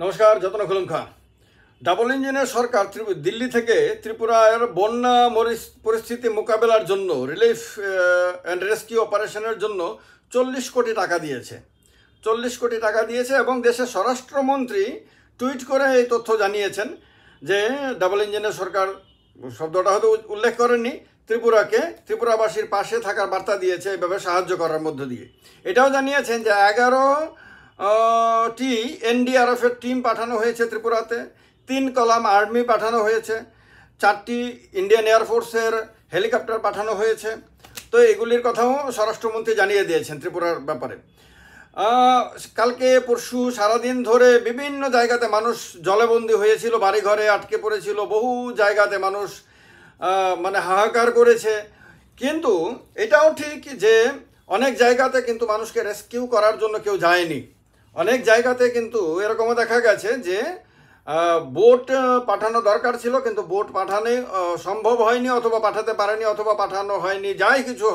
নমস্কার, যতন খুলুম খান। ডাবল ইঞ্জিনের সরকার দিল্লি থেকে ত্রিপুরার বন্যা পরিস্থিতি মোকাবেলার জন্য রিলিফ অ্যান্ড রেস্কিউ অপারেশনের জন্য 40 কোটি টাকা দিয়েছে। 40 কোটি টাকা দিয়েছে এবং দেশের স্বরাষ্ট্রমন্ত্রী টুইট করে এই তথ্য জানিয়েছেন যে ডাবল ইঞ্জিনের সরকার শব্দটা হয়তো উল্লেখ করেননি, ত্রিপুরাবাসীর পাশে থাকার বার্তা দিয়েছে এইভাবে সাহায্য করার মধ্য দিয়ে। এটাও জানিয়েছেন যে 11টি এনডিআরএফের টিম পাঠানো হয়েছে ত্রিপুরাতে, 3 কলাম আর্মি পাঠানো হয়েছে, 4টি ইন্ডিয়ান এয়ারফোর্সের হেলিকপ্টার পাঠানো হয়েছে। তো এগুলির কথাও স্বরাষ্ট্রমন্ত্রী জানিয়ে দিয়েছেন ত্রিপুরার ব্যাপারে। কালকে পরশু সারাদিন ধরে বিভিন্ন জায়গাতে মানুষ জলবন্দী হয়েছিল, বাড়িঘরে আটকে পড়েছিল, বহু জায়গাতে মানুষ মানে হাহাকার করেছে। কিন্তু এটাও ঠিক যে অনেক জায়গাতে কিন্তু মানুষকে রেস্কিউ করার জন্য কেউ যায়নি। অনেক জায়গাতে কিন্তু এরকমও দেখা গেছে যে বোট পাঠানো দরকার ছিল, কিন্তু বোট পাঠানো সম্ভব হয়নি, অথবা পাঠাতে পারেনি, অথবা পাঠানো হয়নি, যাই কিছু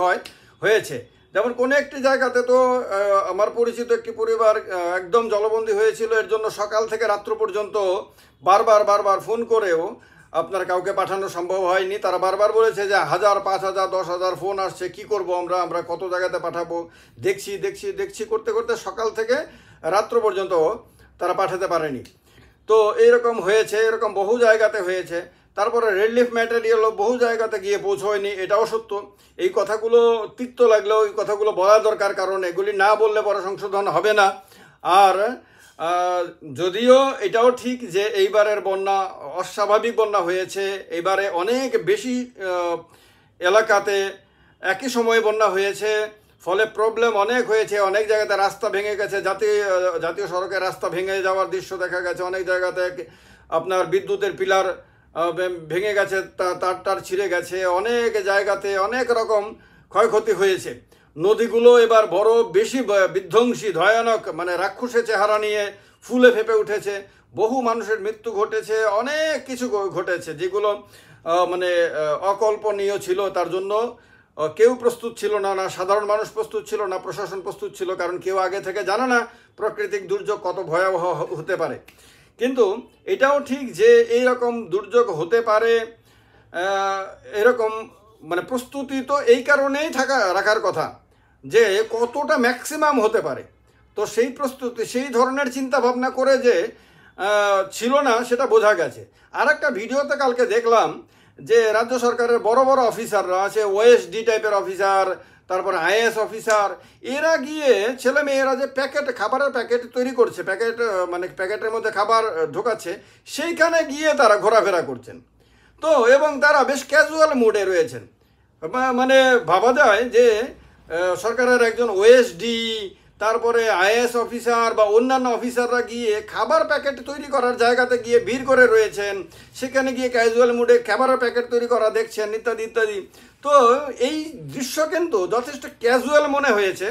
হয়েছে। যেমন কোনো একটি জায়গাতে তো আমার পরিচিত একটি পরিবার একদম জলবন্দী হয়েছিল। এর জন্য সকাল থেকে রাত্র পর্যন্ত বারবার ফোন করেও আপনার কাউকে পাঠানো সম্ভব হয়নি। তারা বারবার বলেছে যে 1000, 5000, 10,000 ফোন আসছে, কি করব আমরা কত জায়গাতে পাঠাবো, দেখছি করতে করতে সকাল থেকে রাত্র পর্যন্ত তারা পাঠাতে পারেনি। তো এইরকম হয়েছে, এরকম বহু জায়গাতে হয়েছে। তারপরে রিলিফ ম্যাটেরিয়ালও বহু জায়গাতে গিয়ে পৌঁছয়নি, এটাও সত্য। এই কথাগুলো তিক্ত লাগলেও এই কথাগুলো বলা দরকার, কারণ এগুলি না বললে বড় সংশোধন হবে না। আর যদিও এটাও ঠিক যে এইবারের বন্যা অস্বাভাবিক বন্যা হয়েছে, এইবারে অনেক বেশি এলাকাতে একই সময়ে বন্যা হয়েছে, ফলে প্রবলেম অনেক হয়েছে। অনেক জায়গাতে রাস্তা ভেঙে গেছে, জাতীয় সড়কের রাস্তা ভেঙে যাওয়ার দৃশ্য দেখা গেছে। অনেক জায়গাতে আপনার বিদ্যুতের পিলার ভেঙে গেছে, তার ছিঁড়ে গেছে। অনেক জায়গাতে অনেক রকম ক্ষয়ক্ষতি হয়েছে। নদীগুলো এবার বড় বেশি বিধ্বংসী, ভয়ানক, মানে রাক্ষসে চেহারা নিয়ে ফুলে ফেপে উঠেছে। বহু মানুষের মৃত্যু ঘটেছে, অনেক কিছু ঘটেছে যেগুলো মানে অকল্পনীয় ছিল। তার জন্য কেউ প্রস্তুত ছিল না, না সাধারণ মানুষ প্রস্তুত ছিল, না প্রশাসন প্রস্তুত ছিল, কারণ কেউ আগে থেকে জানে না প্রাকৃতিক দুর্যোগ কত ভয়াবহ হতে পারে। কিন্তু এটাও ঠিক যে এই রকম দুর্যোগ হতে পারে, এরকম মানে প্রস্তুতি তো এই কারণেই রাখার কথা যে কতটা ম্যাক্সিমাম হতে পারে। তো সেই প্রস্তুতি, সেই ধরনের চিন্তা ভাবনা করে যে ছিল না, সেটা বোঝা গেছে। আর একটা ভিডিওতে কালকে দেখলাম যে রাজ্য সরকারের বড় বড় অফিসাররা আছে, ওএসডি টাইপের অফিসার, তারপর আইএএস অফিসার, এরা গিয়ে ছেলে মেয়েরা যে খাবারের প্যাকেট তৈরি করছে, মানে প্যাকেটের মধ্যে খাবার ঢোকাচ্ছে, সেইখানে গিয়ে তারা ঘোরাফেরা করছেন। তো এবং তারা বেশ ক্যাজুয়াল মুডে রয়েছেন। মানে ভাবা যায় যে সরকারের একজন ওএসডি, তারপরে আইএএস অফিসার বা অন্যান্য অফিসাররা গিয়ে খাবার প্যাকেট তৈরি করার জায়গাতে গিয়ে ভিড় করে রয়েছেন, সেখানে গিয়ে ক্যাজুয়াল মুডে খাবারের প্যাকেট তৈরি করা দেখছেন, ইত্যাদি। তো এই দৃশ্য কিন্তু যথেষ্ট ক্যাজুয়াল মনে হয়েছে।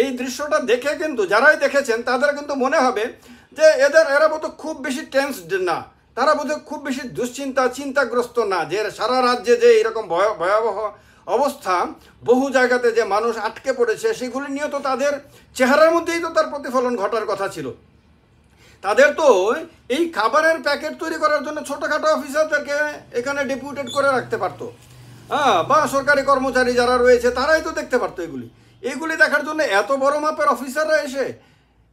এই দৃশ্যটা দেখে কিন্তু যারাই দেখেছেন তাদের কিন্তু মনে হবে যে এরা বোধ খুব বেশি টেন্সড না, তারা বোধহয় খুব বেশি চিন্তাগ্রস্ত না, যে সারা রাজ্যে যে এরকম ভয়াবহ অবস্থা, বহু জায়গাতে যে মানুষ আটকে পড়েছে, সেগুলি নিয়ে তো তাদের চেহারার মধ্যেই তো তার প্রতিফলন ঘটার কথা ছিল। তাদের তো এই খাবারের প্যাকেট তৈরি করার জন্য ছোটোখাটো অফিসারদেরকে এখানে ডেপুটেড করে রাখতে পারতো, বা সরকারি কর্মচারী যারা রয়েছে তারাই তো দেখতে পারতো এইগুলি দেখার জন্য এত বড় মাপের অফিসাররা এসে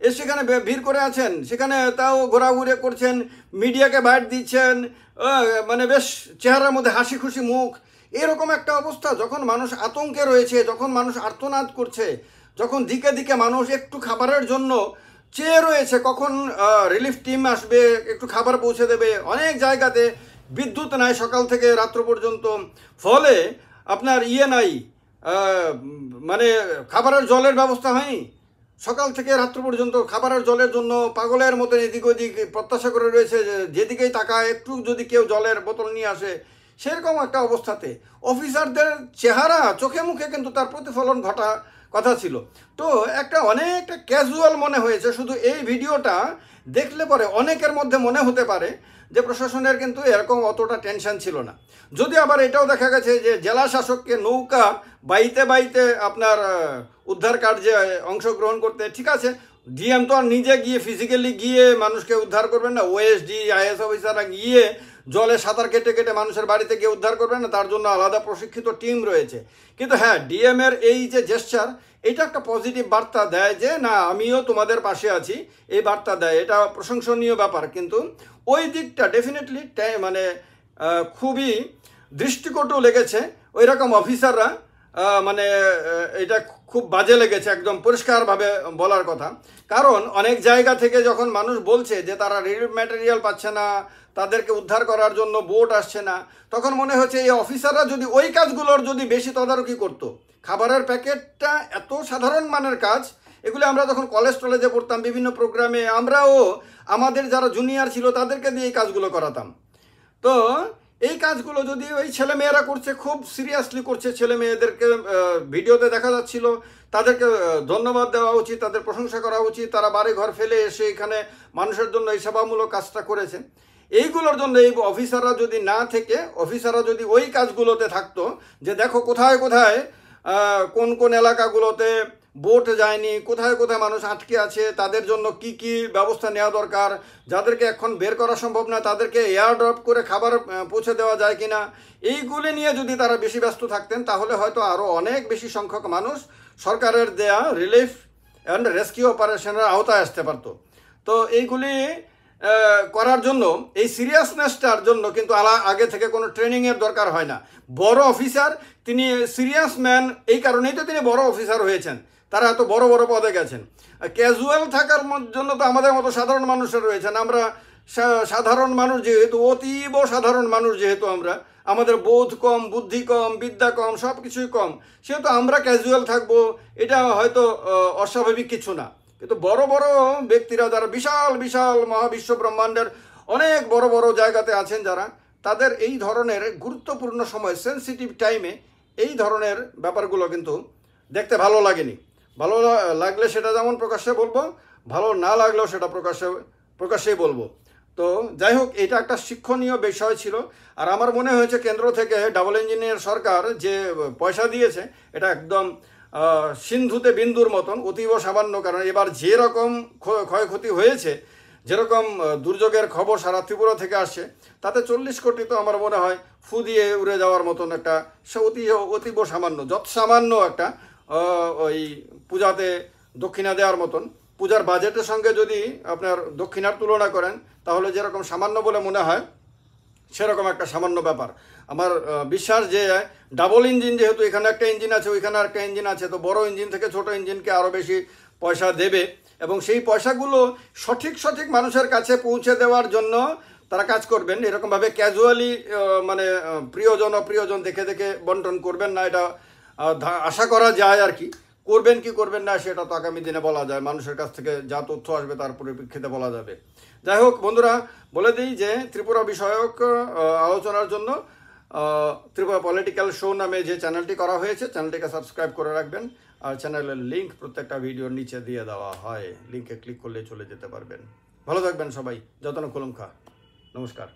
সেখানে ভিড় করে আছেন, সেখানে তাও ঘোরাঘুরি করছেন, মিডিয়াকে বাইট দিচ্ছেন, মানে বেশ চেহারার মধ্যে হাসি খুশি মুখ। এরকম একটা অবস্থা, যখন মানুষ আতঙ্কে রয়েছে, যখন মানুষ আর্তনাদ করছে, যখন দিকে দিকে মানুষ একটু খাবারের জন্য চেয়ে রয়েছে, কখন রিলিফ টিম আসবে, একটু খাবার পৌঁছে দেবে। অনেক জায়গাতে বিদ্যুৎ নাই সকাল থেকে রাত্র পর্যন্ত, ফলে আপনার নাই, মানে খাবারের জলের ব্যবস্থা হয়নি। সকাল থেকে রাত্র পর্যন্ত খাবারের জলের জন্য পাগলের মতো এদিক ওদিক প্রত্যাশা করে রয়েছে, যেদিকেই তাকায় একটু যদি কেউ জলের বোতল নিয়ে আসে, সেরকম একটা অবস্থাতে অফিসারদের চেহারা চোখে মুখে কিন্তু তার প্রতিফলন ঘটা কথা ছিল। তো অনেকটা ক্যাজুয়াল মনে হয়েছে। শুধু এই ভিডিওটা দেখলে পরে অনেকের মধ্যে মনে হতে পারে যে প্রশাসনের কিন্তু এরকম অতটা টেনশন ছিল না। যদি আবার এটাও দেখা গেছে যে জেলা শাসককে নৌকা বাইতে আপনার উদ্ধার কার্যে অংশগ্রহণ করতে, ঠিক আছে, ডিএম তো আর নিজে গিয়ে ফিজিক্যালি গিয়ে মানুষকে উদ্ধার করবেন না, ওএসডি আইএস অফিসাররা গিয়ে জলে সাঁতার কেটে কেটে মানুষের বাড়িতে গিয়ে উদ্ধার করবেন না, তার জন্য আলাদা প্রশিক্ষিত টিম রয়েছে। কিন্তু হ্যাঁ, ডিএমের এই যে জেস্চার, এটা একটা পজিটিভ বার্তা দেয় যে না, আমিও তোমাদের পাশে আছি, এই বার্তা দেয়, এটা প্রশংসনীয় ব্যাপার। কিন্তু ওই দিকটা ডেফিনেটলি মানে খুবই দৃষ্টিকটু লেগেছে ওই রকম অফিসাররা, মানে এটা খুব বাজে লেগেছে, একদম পরিষ্কারভাবে বলার কথা। কারণ অনেক জায়গা থেকে যখন মানুষ বলছে যে তারা রিলিফ ম্যাটেরিয়াল পাচ্ছে না, তাদেরকে উদ্ধার করার জন্য বোট আসছে না, তখন মনে হচ্ছে এই অফিসাররা যদি ওই কাজগুলোর যদি বেশি তদারকি করতো। খাবারের প্যাকেটটা এত সাধারণ মানের কাজ, এগুলো আমরা যখন কলেজ টলেজে পড়তাম বিভিন্ন প্রোগ্রামে, আমরাও আমাদের যারা জুনিয়র ছিল তাদেরকে দিয়ে এই কাজগুলো করাতাম। তো এই কাজগুলো যদি ওই ছেলে মেয়েরা করছে, খুব সিরিয়াসলি করছে, ছেলে মেয়েদেরকে ভিডিওতে দেখা যাচ্ছিল, তাদেরকে ধন্যবাদ দেওয়া উচিত, তাদের প্রশংসা করা উচিত। তারা বাড়ি ঘর ফেলে এসে এখানে মানুষের জন্য এই সেবামূলক কাজটা করেছে। এইগুলোর জন্য এই অফিসাররা যদি না থেকে, অফিসাররা যদি ওই কাজগুলোতে থাকতো, যে দেখো কোথায় কোথায় কোন কোন এলাকাগুলোতে বোট যায়নি, কোথায় কোথায় মানুষ আটকে আছে, তাদের জন্য কি কি ব্যবস্থা নেওয়া দরকার, যাদেরকে এখন বের করা সম্ভব না তাদেরকে এয়ার ড্রপ করে খাবার পৌঁছে দেওয়া যায় কিনা, এইগুলি নিয়ে যদি তারা বেশি ব্যস্ত থাকতেন, তাহলে হয়তো আরও অনেক বেশি সংখ্যক মানুষ সরকারের দেয়া রিলিফ অ্যান্ড রেস্কিউ অপারেশনের আওতায় আসতে পারত। তো এইগুলি করার জন্য, এই সিরিয়াসনেসটার জন্য কিন্তু আগে থেকে কোনো ট্রেনিংয়ের দরকার হয় না। বড় অফিসার, তিনি সিরিয়াস ম্যান, এই কারণেই তো তিনি বড় অফিসার হয়েছেন, তারা এত বড় বড় পদে গেছেন। ক্যাজুয়াল থাকার জন্য তো আমাদের মতো সাধারণ মানুষের রয়েছেন। আমরা সাধারণ মানুষ যেহেতু, অতীব সাধারণ মানুষ যেহেতু, আমাদের বোধ কম, বুদ্ধি কম, বিদ্যা কম, সব কিছুই কম, সেহেতু আমরা ক্যাজুয়াল থাকবো, এটা হয়তো অস্বাভাবিক কিছু না। কিন্তু বড় বড় ব্যক্তিরা, যারা বিশাল বিশাল মহাবিশ্ব ব্রহ্মাণ্ডের অনেক বড় বড় জায়গাতে আছেন, যারা, তাদের এই ধরনের গুরুত্বপূর্ণ সময়, সেন্সিটিভ টাইমে এই ধরনের ব্যাপারগুলো কিন্তু দেখতে ভালো লাগেনি। ভালো লাগলে সেটা যেমন প্রকাশ্যে বলবো, ভালো না লাগলেও সেটা প্রকাশ্যেই বলবো। তো যাই হোক, এটা একটা শিক্ষণীয় বিষয় ছিল। আর আমার মনে হয়েছে কেন্দ্র থেকে ডাবল ইঞ্জিনের সরকার যে পয়সা দিয়েছে, এটা একদম সিন্ধুতে বিন্দুর মতন, অতীব সামান্য। কারণ এবার যেরকম ক্ষয়ক্ষতি হয়েছে, যেরকম দুর্যোগের খবর সারা ত্রিপুরা থেকে আসছে, তাতে 40 কোটি তো আমার মনে হয় ফু দিয়ে উড়ে যাওয়ার মতন একটা, সে অতীব সামান্য, যৎসামান্য একটা ওই পূজাতে দক্ষিণা দেওয়ার মতন। পূজার বাজেটের সঙ্গে যদি আপনার দক্ষিণার তুলনা করেন, তাহলে যেরকম সামান্য বলে মনে হয়, সেরকম একটা সামান্য ব্যাপার। আমার বিশ্বাস যে ডাবল ইঞ্জিন, যেহেতু এখানে একটা ইঞ্জিন আছে, ওইখানে একটা ইঞ্জিন আছে, তো বড় ইঞ্জিন থেকে ছোট ইঞ্জিনকে আরও বেশি পয়সা দেবে, এবং সেই পয়সাগুলো সঠিক মানুষের কাছে পৌঁছে দেওয়ার জন্য তারা কাজ করবেন। এরকমভাবে ক্যাজুয়ালি মানে প্রিয়জন অপ্রিয়জন দেখে দেখে বন্টন করবেন না, এটা আশা করা যায় আর কি। করবেন কি করবেন না সেটা তো আগামী দিনে বলা যায়, মানুষের কাছ থেকে যা তথ্য আসবে তার পরিপ্রেক্ষিতে বলা যাবে। যাই হোক বন্ধুরা, বলে দিই যে ত্রিপুরা বিষয়ক আলোচনার জন্য ত্রিপুরা পলিটিক্যাল শো নামে যে চ্যানেলটি করা হয়েছে, চ্যানেলটিকে সাবস্ক্রাইব করে রাখবেন। আর চ্যানেলের লিঙ্ক প্রত্যেকটা ভিডিওর নিচে দিয়ে দেওয়া হয়, লিঙ্কে ক্লিক করলে চলে যেতে পারবেন। ভালো থাকবেন সবাই, যতন খুলুমখা, নমস্কার।